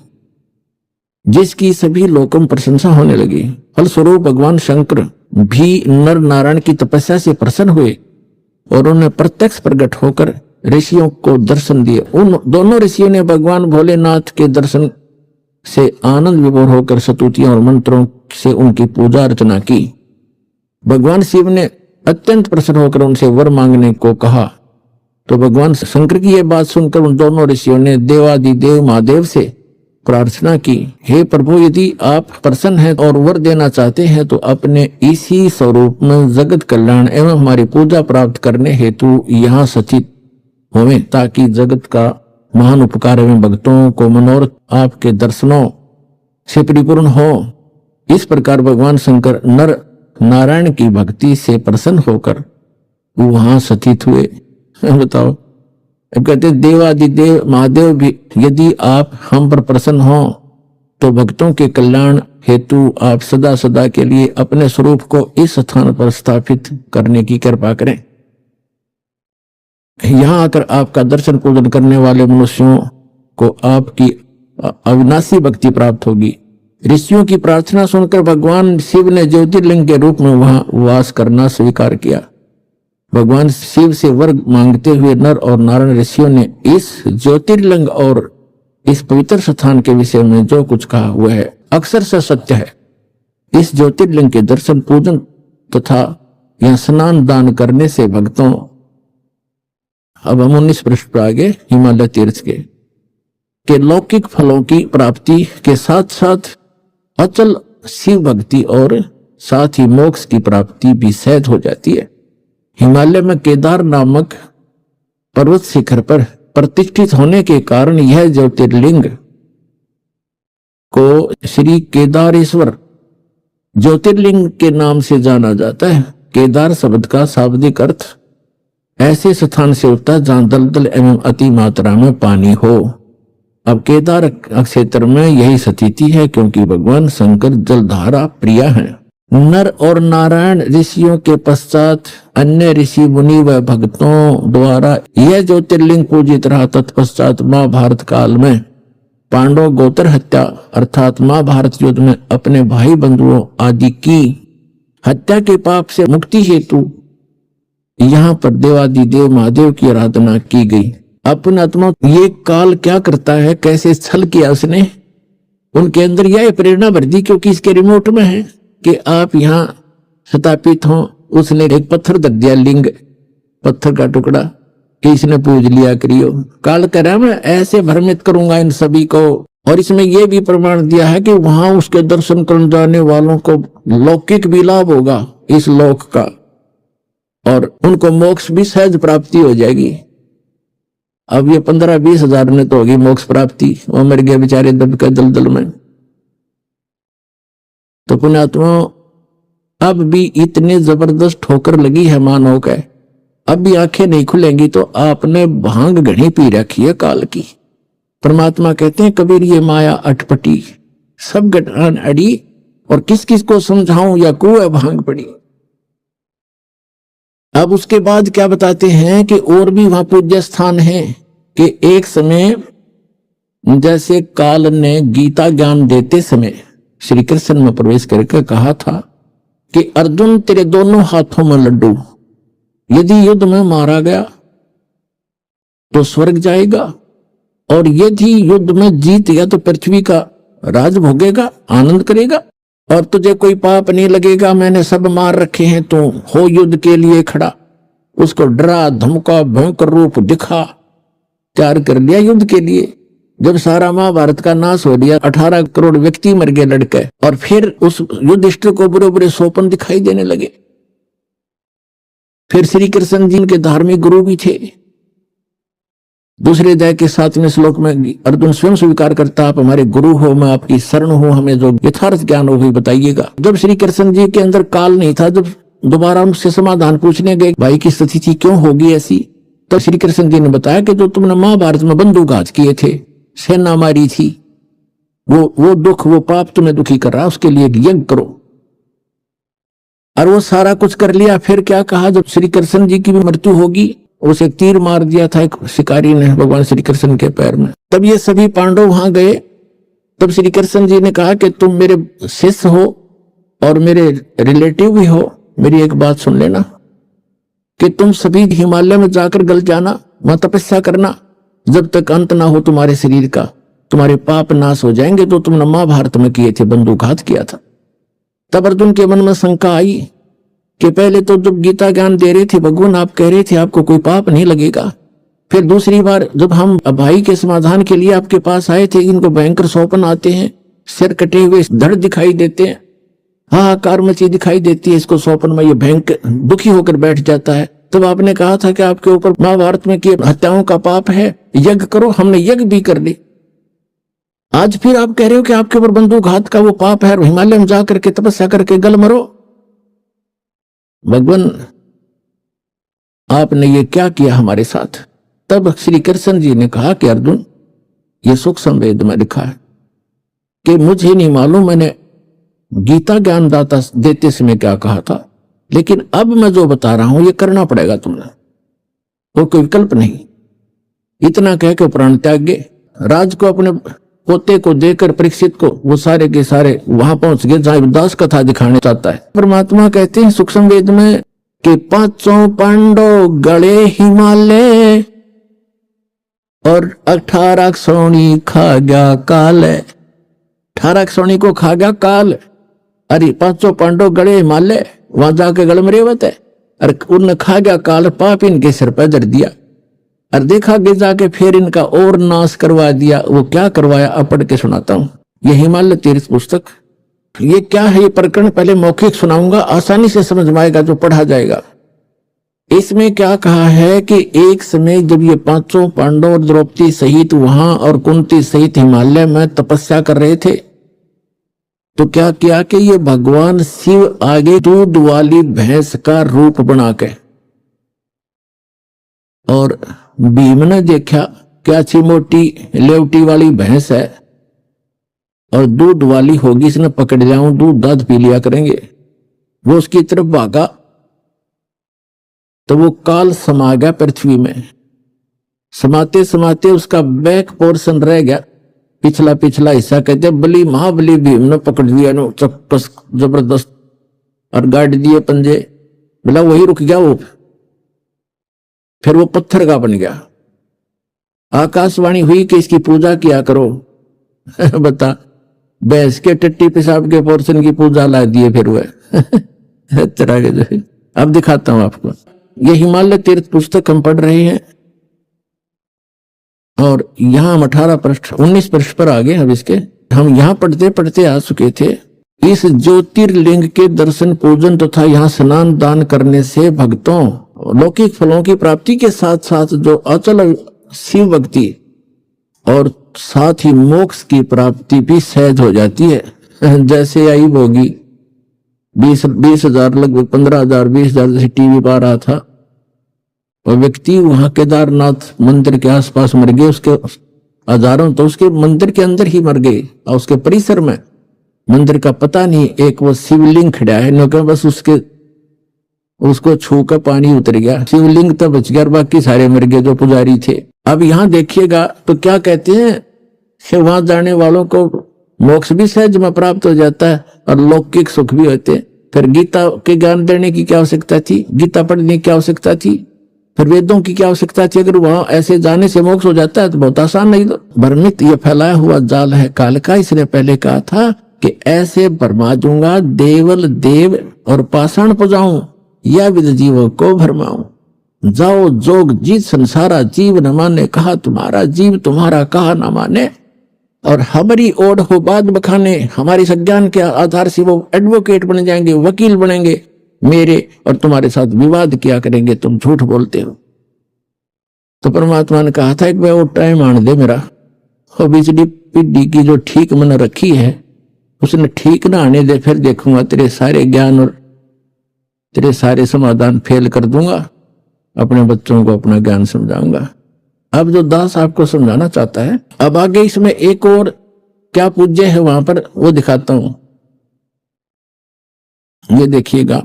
जिसकी सभी लोकों में प्रशंसा होने लगी। फलस्वरूप भगवान शंकर भी नर नारायण की तपस्या से प्रसन्न हुए और उन्हें प्रत्यक्ष प्रकट होकर ऋषियों को दर्शन दिए। उन दोनों ऋषियों ने भगवान भोलेनाथ के दर्शन से आनंद विभोर होकर स्तुतियों और मंत्रों से उनकी पूजा अर्चना की। भगवान शिव ने अत्यंत प्रसन्न होकर उनसे वर मांगने को कहा, तो भगवान शंकर की यह बात सुनकर उन दोनों ऋषियों ने देवादिदेव महादेव से प्रार्थना की, हे प्रभु, यदि आप प्रसन्न हैं और वर देना चाहते हैं तो अपने इसी स्वरूप में जगत कल्याण एवं हमारी पूजा प्राप्त करने हेतु यहाँ सचित होवें, ताकि जगत का महान उपकार एवं भक्तों को मनोरथ आपके दर्शनों से परिपूर्ण हो। इस प्रकार भगवान शंकर नर नारायण की भक्ति से प्रसन्न होकर वहां सचित हुए। बताओ, अब कहते देवादिदेव महादेव भी यदि आप हम पर प्रसन्न हो तो भक्तों के कल्याण हेतु आप सदा सदा के लिए अपने स्वरूप को इस स्थान पर स्थापित करने की कृपा करें। यहाँ आकर आपका दर्शन पूजन करने वाले मनुष्यों को आपकी अविनाशी भक्ति प्राप्त होगी। ऋषियों की प्रार्थना सुनकर भगवान शिव ने ज्योतिर्लिंग के रूप में वहां वास करना स्वीकार किया। भगवान शिव से वर मांगते हुए नर और नारायण ऋषियों ने इस ज्योतिर्लिंग और इस पवित्र स्थान के विषय में जो कुछ कहा हुआ है अक्सर से सत्य है। इस ज्योतिर्लिंग के दर्शन पूजन तथा यह स्नान दान करने से भक्तों, अब हम 19 पृष्ठ पर आगे हिमालय तीर्थ के लौकिक फलों की प्राप्ति के साथ साथ अचल शिव भक्ति और साथ ही मोक्ष की प्राप्ति भी सहज हो जाती है। हिमालय में केदार नामक पर्वत शिखर पर प्रतिष्ठित होने के कारण यह ज्योतिर्लिंग को श्री केदारेश्वर ज्योतिर्लिंग के नाम से जाना जाता है। केदार शब्द का शाब्दिक अर्थ ऐसे स्थान से होता है जहां दलदल एवं अति मात्रा में पानी हो। अब केदार क्षेत्र में यही स्थिति है क्योंकि भगवान शंकर जलधारा प्रिय हैं। नर और नारायण ऋषियों के पश्चात अन्य ऋषि मुनि व भक्तों द्वारा यह ज्योतिर्लिंग पूजित रहा। तत्पश्चात महाभारत काल में पांडव गोत्र हत्या अर्थात महाभारत युद्ध में अपने भाई बंधुओं आदि की हत्या के पाप से मुक्ति हेतु यहाँ पर देवादिदेव महादेव की आराधना की गई। अपने आत्मा ये काल क्या करता है, कैसे छल किया उसने, उनके अंदर यह प्रेरणा भर दी क्योंकि इसके रिमोट में है कि आप यहाँ स्थापित हो। उसने एक पत्थर धर दिया, लिंग पत्थर का टुकड़ा, कि इसने पूज लिया करियो। काल कह मैं ऐसे भ्रमित करूंगा इन सभी को। और इसमें यह भी प्रमाण दिया है कि वहां उसके दर्शन करने जाने वालों को लौकिक भी लाभ होगा इस लोक का, और उनको मोक्ष भी सहज प्राप्ति हो जाएगी। अब ये 15-20 हजार ने तो होगी मोक्ष प्राप्ति, वो मर गए बेचारे दब के दलदल में। तो पुण्यात्मा अब भी इतने जबरदस्त ठोकर लगी है मानव के, अब भी आंखें नहीं खुलेंगी तो आपने भांग घड़ी पी रखी है काल की। परमात्मा कहते हैं कबीर ये माया अटपटी सब गठान अड़ी, और किस किस को समझाऊं या कुएं भांग पड़ी। अब उसके बाद क्या बताते हैं कि और भी वहां पूज्य स्थान है कि एक समय जैसे काल ने गीता ज्ञान देते समय श्री कृष्ण में प्रवेश करके कहा था कि अर्जुन तेरे दोनों हाथों में लड्डू, यदि युद्ध में मारा गया तो स्वर्ग जाएगा, और यदि युद्ध में जीत गया तो पृथ्वी का राज भोगेगा, आनंद करेगा, और तुझे कोई पाप नहीं लगेगा। मैंने सब मार रखे हैं, तो हो युद्ध के लिए खड़ा। उसको डरा धमका भयंकर रूप दिखा, तैयार कर लिया युद्ध के लिए। जब सारा महाभारत का नाश हो गया, 18 करोड़ व्यक्ति मर गए लड़के, और फिर उस युधिष्ठिर को बुरे बुरे स्वप्न दिखाई देने लगे। फिर श्री कृष्ण जी के धार्मिक गुरु भी थे। दूसरे अध्याय के 7वें श्लोक में अर्जुन स्वयं स्वीकार करता, आप हमारे गुरु हो, मैं आपकी शरण हूं, हमें जो यथार्थ ज्ञान हो वही बताइएगा। जब श्री कृष्ण जी के अंदर काल नहीं था, जब दोबारा उनसे समाधान पूछने गए भाई की स्थिति क्यों होगी ऐसी, तो श्री कृष्ण जी ने बताया कि जो तुमने महाभारत में बंदूकघात किए थे, सेना मारी थी, वो दुख वो पाप तुम्हें दुखी कर रहा, उसके लिए एक यज्ञ करो। और वो सारा कुछ कर लिया। फिर क्या कहा, जब श्री कृष्ण जी की भी मृत्यु होगी, उसे तीर मार दिया था एक शिकारी ने भगवान श्री कृष्ण के पैर में। तब ये सभी पांडव वहां गए। तब श्री कृष्ण जी ने कहा कि तुम मेरे शिष्य हो और मेरे रिलेटिव भी हो, मेरी एक बात सुन लेना कि तुम सभी हिमालय में जाकर गल जाना, वहां तपस्या करना, जब तक अंत ना हो तुम्हारे शरीर का, तुम्हारे पाप नाश हो जाएंगे तो तुमने महाभारत में किए थे, बंदूकघात किया था। तब अर्जुन के मन में शंका आई कि पहले तो जब गीता ज्ञान दे रहे थे भगवान, आप कह रहे थे आपको कोई पाप नहीं लगेगा। फिर दूसरी बार जब हम भाई के समाधान के लिए आपके पास आए थे, इनको भयंकर स्वप्न आते हैं, सिर कटे हुए धड़ दिखाई देते हैं, हाहाकार मची दिखाई देती है इसको स्वप्न में, ये भयंकर दुखी होकर बैठ जाता है। तब आपने कहा था कि आपके ऊपर महाभारत में किए हत्याओं का पाप है, यज्ञ करो। हमने यज्ञ भी कर ली। आज फिर आप कह रहे हो कि आपके ऊपर बंदूकघात का वो पाप है, हिमालय में जाकर के तपस्या करके गल मरो। भगवान आपने ये क्या किया हमारे साथ। तब श्री कृष्ण जी ने कहा कि अर्जुन, ये सूक्ष्म वेद में लिखा है कि मुझे नहीं मालूम मैंने गीता ज्ञान दाता देते समय क्या कहा था, लेकिन अब मैं जो बता रहा हूं ये करना पड़ेगा तुमने। और कोई विकल्प नहीं। इतना कह के प्राण त्याग गए। राज को अपने पोते को देकर परीक्षित को वो सारे के सारे वहां पहुंच गए जहां दास कथा दिखाने चाहता है। परमात्मा कहते हैं सूक्ष्म वेद में कि पांचों पांडव गड़े हिमालय और 18 सोनी खा गया काल। 18 सोनी को खा गया काल। अरे पांचों पांडव गड़े हिमालय, वहां जाके गड़ में रेवत है, और उन खा गया काल, पाप इनके सिर पर धर दिया और देखा कि जाके फिर इनका और नाश करवा दिया। वो क्या करवाया अब पढ़ के सुनाता हूं। ये हिमालय तीर्थ पुस्तक, ये क्या है ये प्रकरण पहले मौखिक सुनाऊंगा, आसानी से समझ में आएगा जो पढ़ा जाएगा। इसमें क्या कहा है कि एक समय जब ये पांचों पांडव और द्रौपदी सहित वहां और कुंती सहित हिमालय में तपस्या कर रहे थे, तो क्या किया कि ये भगवान शिव आगे दूध वाली भैंस का रूप बना के, और भीम ने देखा क्या अच्छी मोटी लेवटी वाली भैंस है और दूध वाली होगी, इसने पकड़ लिया, दूध दाद पी लिया करेंगे। वो उसकी तरफ भागा तो वो काल समा गया पृथ्वी में। समाते समाते उसका बैक पोर्शन रह गया, पिछला पिछला हिस्सा, कहते बली महाबली भीम ने पकड़ लिया नो चक्कस जबरदस्त और गाड़ दिए पंजे। बोला वही रुक गया वो, फिर वो पत्थर का बन गया। आकाशवाणी हुई कि इसकी पूजा किया करो। बता, भैंस के टट्टी पेशाब के पोर्शन की पूजा ला दिए फिर वह। तरह के जो अब दिखाता हूं आपको। ये हिमालय तीर्थ पुस्तक हम पढ़ रहे हैं और यहां हम 19 पृष्ठ पर आ गए। अब इसके हम यहां पढ़ते पढ़ते आ चुके थे। इस ज्योतिर्लिंग के दर्शन पूजन तथा यहाँ स्नान दान करने से भक्तों लौकिक फलों की प्राप्ति के साथ साथ जो अचल शिव भक्ति और साथ ही मोक्ष की प्राप्ति भी सहज हो जाती है। जैसे आई भोगी 20,000 लगभग 15,000 20,000 जैसे टीवी पर आ रहा था, और व्यक्ति वहां केदारनाथ मंदिर के आसपास मर गए, उसके हजारों तो उसके मंदिर के अंदर ही मर गए और उसके परिसर में मंदिर का पता नहीं। एक वो शिवलिंग खड़ा है न, बस उसको छू कर पानी उतर गया, शिवलिंग तो बच गया, बाकी सारे मर गए जो पुजारी थे। अब यहां देखिएगा तो क्या कहते हैं, वहां जाने वालों को मोक्ष भी सहज में प्राप्त हो जाता है और लौकिक सुख भी होते हैं। फिर गीता के ज्ञान देने की क्या आवश्यकता थी, गीता पढ़ने की क्या आवश्यकता थी, फिर वेदों की क्या आवश्यकता थी। अगर वहां ऐसे जाने से मोक्ष हो जाता है तो बहुत आसान नहीं। भ्रमित ये फैलाया हुआ जाल है काल का। इसने पहले कहा था कि ऐसे भरमा दूंगा देवल देव और पाषाण पुजाऊं, या विद जीवों को भरमाऊं। जाओ जोग जीत संसारा जीव न माने, कहा तुम्हारा जीव तुम्हारा कहा न माने। और हमारी ओढ़ हो बाद बखाने, हमारी संज्ञान के आधार से वो एडवोकेट बन जाएंगे, वकील बनेंगे मेरे, और तुम्हारे साथ विवाद किया करेंगे, तुम झूठ बोलते हो। तो परमात्मा ने कहा था एक बार वो टाइम आने दे मेरा, और बिजली पिड्डी की जो ठीक मन रखी है उसने ठीक ना आने दे, फिर देखूंगा तेरे सारे ज्ञान और तेरे सारे समाधान फेल कर दूंगा, अपने बच्चों को अपना ज्ञान समझाऊंगा। अब जो दास आपको समझाना चाहता है, अब आगे इसमें एक और क्या पूज्य है वहां पर वो दिखाता हूं। ये देखिएगा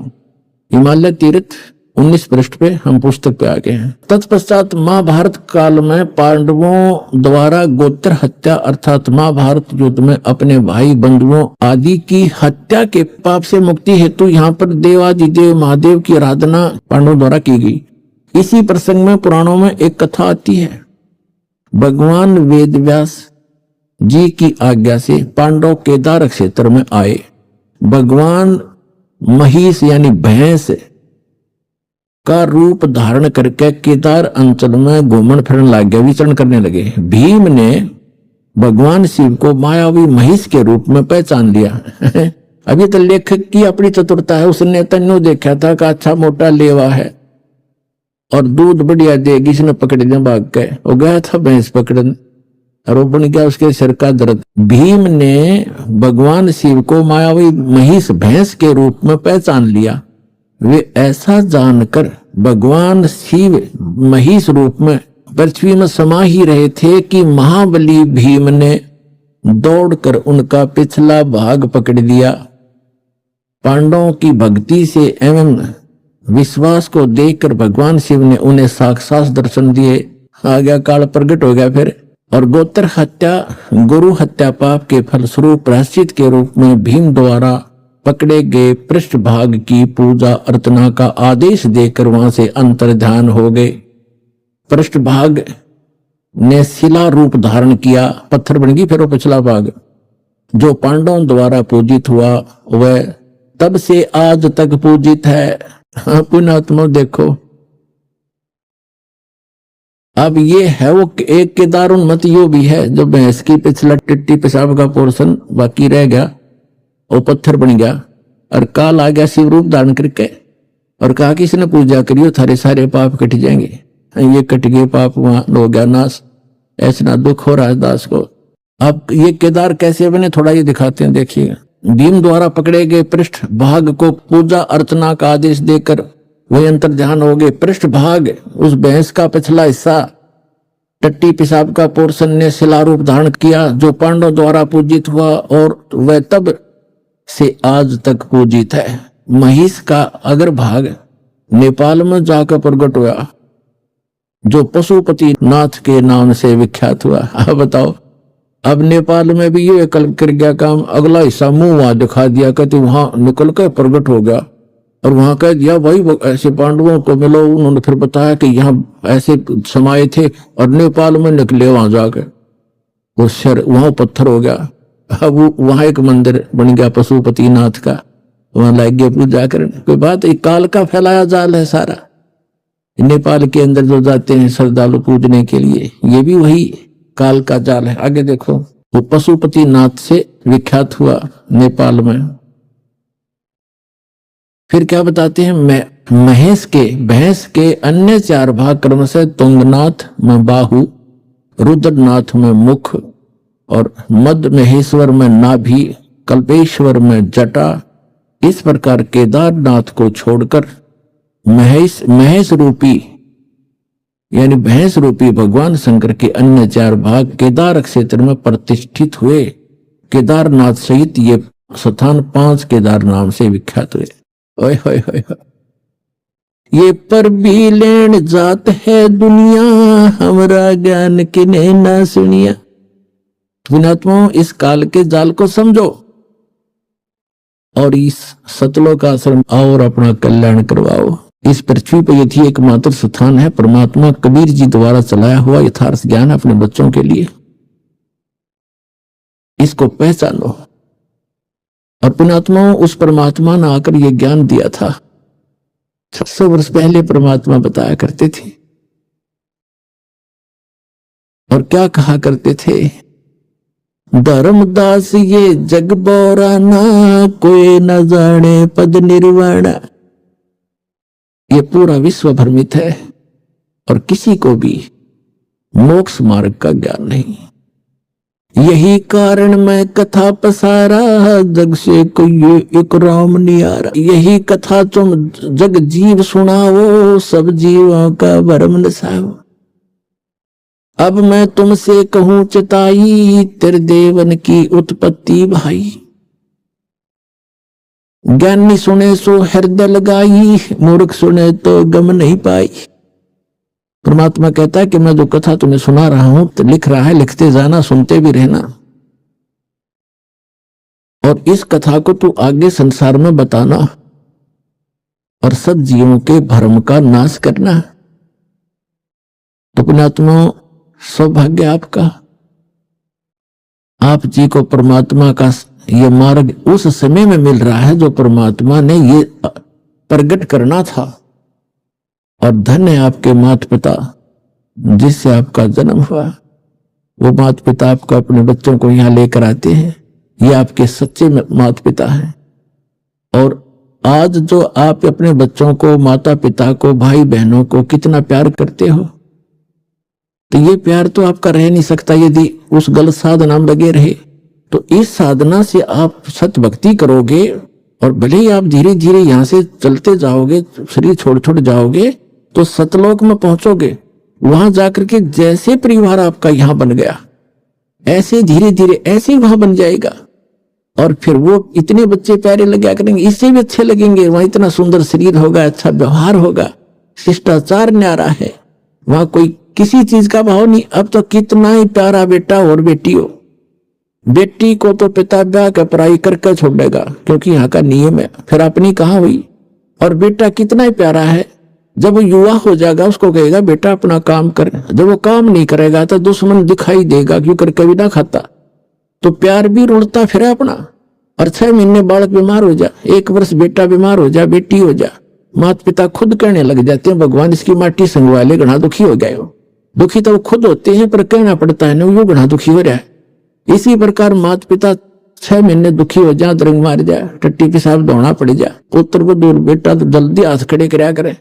हिमालय तीर्थ 19 पृष्ठ पे हम पुस्तक पे आ गए हैं। तत्पश्चात महाभारत काल में पांडवों द्वारा गोत्र हत्या अर्थात महाभारत युद्ध में अपने भाई बंधुओं आदि की हत्या के पाप से मुक्ति हेतु यहाँ पर देवादिदेव महादेव की आराधना पांडवों द्वारा की गई। इसी प्रसंग में पुराणों में एक कथा आती है। भगवान वेदव्यास जी की आज्ञा से पांडव केदार क्षेत्र में आए। भगवान महिष यानी भैंस का रूप धारण करके केदार अंचल में घूमन फिरन लग गए, विचरण करने लगे। भीम ने भगवान शिव को मायावी महिष के रूप में पहचान लिया। अभी तो लेखक की अपनी चतुरता है, उसने तन्नू देखा था कि अच्छा मोटा लेवा है और दूध बढ़िया देगी, इसने पकड़ दिया, भाग के वो गया था भैंस पकड़न और वो बन गया उसके सिर का दर्द। भीम ने भगवान शिव को मायावी महिष भैंस के रूप में पहचान लिया। वे ऐसा जानकर भगवान शिव महिष रूप में पृथ्वी में समा ही रहे थे कि महाबली भीम ने दौड़कर उनका पिछला भाग पकड़ लिया। पांडवों की भक्ति से एवं विश्वास को देखकर भगवान शिव ने उन्हें साक्षात दर्शन दिए। आ गया काल प्रकट हो गया फिर। और गोत्र हत्या गुरु हत्या पाप के फलस्वरूप प्रायश्चित के रूप में भीम द्वारा पकड़े गए पृष्ठभाग की पूजा अर्चना का आदेश देकर वहां से अंतर्ध्यान हो गए। पृष्ठभाग ने शिला रूप धारण किया, पत्थर बन गई। फिर वो पिछला भाग जो पांडवों द्वारा पूजित हुआ वह तब से आज तक पूजित है। पुण्यात्मा देखो, अब ये है वो एक केदार उन्मत यो भी है जो भैंस की पिछला टिट्टी पेशाब का पोर्शन बाकी रह गया, वो पत्थर बन गया। और काल आ गया शिव रूप धारण करके और कहा कि इसने पूजा करियो थारे सारे पाप कट जाएंगे। ये कट गए पाप, वहां हो गया नाश। ऐसा ना दुख हो रहा है दास को। अब ये केदार कैसे बने थोड़ा ये दिखाते हैं, देखिए। भीम द्वारा पकड़े गए पृष्ठ भाग को पूजा अर्चना का आदेश देकर वही अंतर्ध्यान हो गए। पृष्ठ भाग उस भैंस का पिछला हिस्सा टट्टी पेशाब का पोर्शन ने शिला रूप धारण किया जो पांडवों द्वारा पूजित हुआ और वह तब से आज तक पूजित है। महिष का अग्र भाग नेपाल में जाकर प्रकट हुआ जो पशुपति नाथ के नाम से विख्यात हुआ। अब बताओ, अब नेपाल में भी ये कर गया काम, अगला हिस्सा मुंह वहां दिखा दिया, कहते वहां निकल कर प्रकट हो गया और वहां कह दिया भाई ऐसे पांडवों को मिलो। उन्होंने फिर बताया कि यहाँ ऐसे समाये थे और नेपाल में निकले वहां जाकर वो शर वहां पत्थर हो गया। अब वहां एक मंदिर बन गया पशुपति नाथ का, वहां लग गया पूजा करने। कोई बात, एक काल का फैलाया जाल है सारा। नेपाल के अंदर जो जाते हैं श्रद्धालु पूजने के लिए, ये भी वही काल का जाल है। आगे देखो, वो पशुपति नाथ से विख्यात हुआ नेपाल में। फिर क्या बताते हैं, भैंस के अन्य 4 भाग क्रम से तुंगनाथ में बाहु, रुद्रनाथ में मुख और मध्य महेश्वर में नाभि, कल्पेश्वर में जटा। इस प्रकार केदारनाथ को छोड़कर महेश रूपी यानी भैंस रूपी भगवान शंकर के अन्य 4 भाग केदार क्षेत्र में प्रतिष्ठित हुए। केदारनाथ सहित ये स्थान 5 केदार नाम से विख्यात हुए। ओए होए होए, ये पर भी लेन जात है दुनिया, हमरा ज्ञान किने ना सुनिया। पुण्यात्माओं, इस काल के जाल को समझो और इस सतलोक आश्रम और अपना कल्याण करवाओ। इस पृथ्वी पर यदि एकमात्र स्थान है परमात्मा कबीर जी द्वारा चलाया हुआ यथार्थ ज्ञान अपने बच्चों के लिए, इसको पहचानो। और पुण्यात्माओं, उस परमात्मा ने आकर यह ज्ञान दिया था। 600 वर्ष पहले परमात्मा बताया करते थे और क्या कहा करते थे, धर्मदास ये जग बोराना, कोई न जाने पद निर्वाणा। ये पूरा विश्व भ्रमित है और किसी को भी मोक्ष मार्ग का ज्ञान नहीं। यही कारण मैं कथा पसारा, जग से कोई एक राम नियारा। यही कथा तुम जग जीव सुनाओ, सब जीवों का भरम नसाओ। अब मैं तुमसे कहूं चिताई, त्रिदेवन की उत्पत्ति भाई। ज्ञानी सुने सो हृदय लगाई, मूर्ख सुने तो गम नहीं पाई। परमात्मा कहता है कि मैं जो कथा तुम्हें सुना रहा हूं तो लिख रहा है, लिखते जाना, सुनते भी रहना और इस कथा को तू आगे संसार में बताना और सब जीवों के भ्रम का नाश करना। तो पुण्यात्मा, सौभाग्य आपका, आप जी को परमात्मा का ये मार्ग उस समय में मिल रहा है जो परमात्मा ने ये प्रकट करना था। और धन्य है आपके माता पिता जिससे आपका जन्म हुआ। वो माता पिता आपको अपने बच्चों को यहाँ लेकर आते हैं, ये आपके सच्चे माता पिता हैं। और आज जो आप अपने बच्चों को, माता पिता को, भाई बहनों को कितना प्यार करते हो, तो ये प्यार तो आपका रह नहीं सकता यदि उस गलत साधना में लगे रहे। तो इस साधना से आप सत भक्ति करोगे और भले ही आप धीरे धीरे यहाँ से चलते जाओगे, शरीर छोड़ छोड़ जाओगे तो सतलोक में पहुंचोगे। वहां जाकर के जैसे परिवार आपका यहाँ बन गया, ऐसे धीरे धीरे ऐसे वहां बन जाएगा। और फिर वो इतने बच्चे प्यारे लगा करेंगे, इससे भी अच्छे लगेंगे। वहां इतना सुंदर शरीर होगा, अच्छा व्यवहार होगा, शिष्टाचार न्यारा है, वहां कोई किसी चीज का भाव नहीं। अब तो कितना ही प्यारा बेटा और बेटी हो, बेटी को तो पिता ब्याह का पराई करके छोड़ेगा, क्योंकि यहाँ का नियम है, फिर अपनी कहाँ हुई। और बेटा कितना ही प्यारा है, जब वो युवा हो जाएगा उसको कहेगा बेटा अपना काम कर। जब वो काम नहीं करेगा तो दुश्मन दिखाई देगा, क्यों करके भी ना खाता, तो प्यार भी रुड़ता फिर अपना। और 6 महीने बालक बीमार हो जा, 1 वर्ष बेटा बीमार हो जा, बेटी हो जा, माता पिता खुद कहने लग जाते हैं भगवान इसकी माटी संगवा ले, घना दुखी हो गए हो। दुखी तो वो खुद होते हैं पर कहना पड़ता है ना, वो घना दुखी हो रहा है। इसी प्रकार माता पिता 6 महीने दुखी हो जा, दरंग मार जाए, टट्टी पेशाब धोना पड़ जाए, पुत्र को दूर बेटा तो जल्दी हाथ खड़े कराया करे।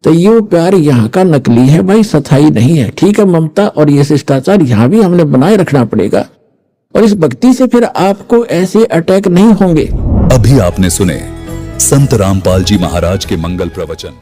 तो ये प्यार यहाँ का नकली है भाई, सथाई नहीं है। ठीक है, ममता और ये शिष्टाचार यहाँ भी हमने बनाए रखना पड़ेगा, और इस भक्ति से फिर आपको ऐसे अटैक नहीं होंगे। अभी आपने सुने संत रामपाल जी महाराज के मंगल प्रवचन।